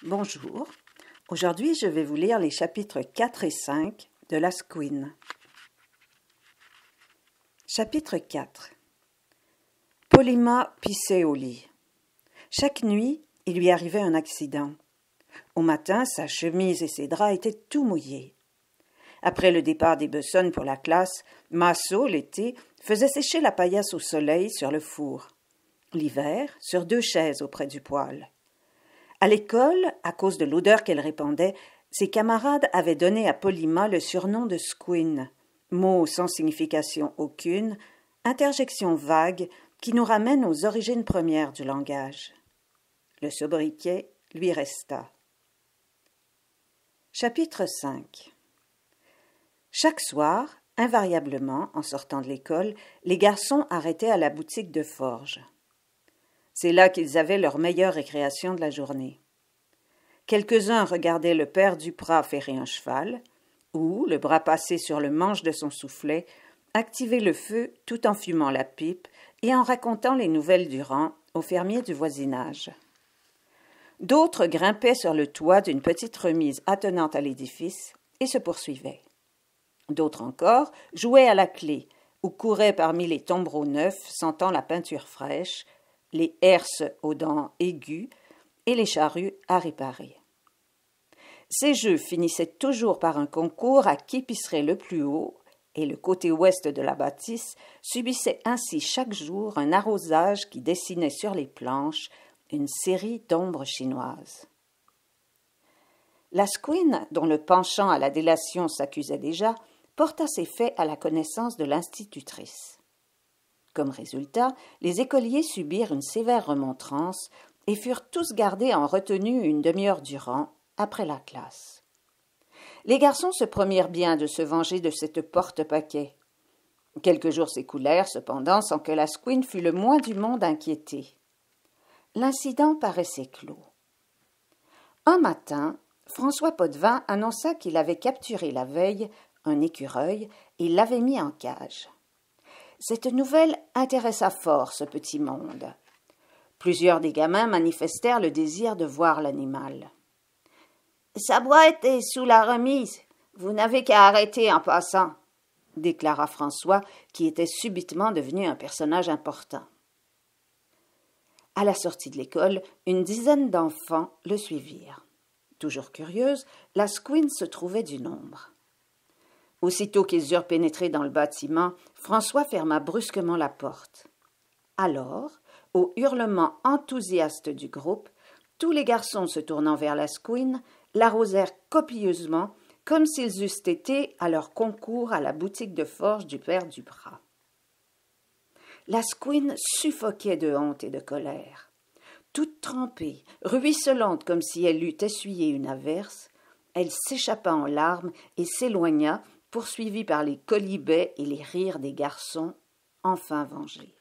Bonjour, aujourd'hui je vais vous lire les chapitres 4 et 5 de la Squin. Chapitre 4. Polima pissait au lit. Chaque nuit, il lui arrivait un accident. Au matin, sa chemise et ses draps étaient tout mouillés. Après le départ des besognes pour la classe, Masso, l'été, faisait sécher la paillasse au soleil sur le four. L'hiver, sur 2 chaises auprès du poêle. À l'école, à cause de l'odeur qu'elle répandait, ses camarades avaient donné à Polima le surnom de Squin, mot sans signification aucune, interjection vague qui nous ramène aux origines premières du langage. Le sobriquet lui resta. Chapitre 5. Chaque soir, invariablement, en sortant de l'école, les garçons arrêtaient à la boutique de forge. C'est là qu'ils avaient leur meilleure récréation de la journée. Quelques-uns regardaient le père Duprat ferrer un cheval, ou, le bras passé sur le manche de son soufflet, activer le feu tout en fumant la pipe et en racontant les nouvelles du rang aux fermiers du voisinage. D'autres grimpaient sur le toit d'une petite remise attenante à l'édifice et se poursuivaient. D'autres encore jouaient à la clé ou couraient parmi les tombereaux neufs sentant la peinture fraîche, les herses aux dents aiguës et les charrues à réparer. Ces jeux finissaient toujours par un concours à qui pisserait le plus haut, et le côté ouest de la bâtisse subissait ainsi chaque jour un arrosage qui dessinait sur les planches une série d'ombres chinoises. La Squin, dont le penchant à la délation s'accusait déjà, porta ses faits à la connaissance de l'institutrice. Comme résultat, les écoliers subirent une sévère remontrance et furent tous gardés en retenue une demi-heure durant, après la classe. Les garçons se promirent bien de se venger de cette porte-paquet. Quelques jours s'écoulèrent, cependant, sans que la Squin fût le moins du monde inquiétée. L'incident paraissait clos. Un matin, François Potvin annonça qu'il avait capturé la veille un écureuil et l'avait mis en cage. Cette nouvelle intéressa fort ce petit monde. Plusieurs des gamins manifestèrent le désir de voir l'animal. « Sa boîte est sous la remise. Vous n'avez qu'à arrêter en passant, » déclara François, qui était subitement devenu un personnage important. À la sortie de l'école, une dizaine d'enfants le suivirent. Toujours curieuse, la Squin se trouvait du nombre. Aussitôt qu'ils eurent pénétré dans le bâtiment, François ferma brusquement la porte. Alors, au hurlement enthousiaste du groupe, tous les garçons se tournant vers la Squin l'arrosèrent copieusement, comme s'ils eussent été à leur concours à la boutique de forge du père Duprat. La Squin suffoquait de honte et de colère. Toute trempée, ruisselante comme si elle eût essuyé une averse, elle s'échappa en larmes et s'éloigna, poursuivie par les quolibets et les rires des garçons, enfin vengés.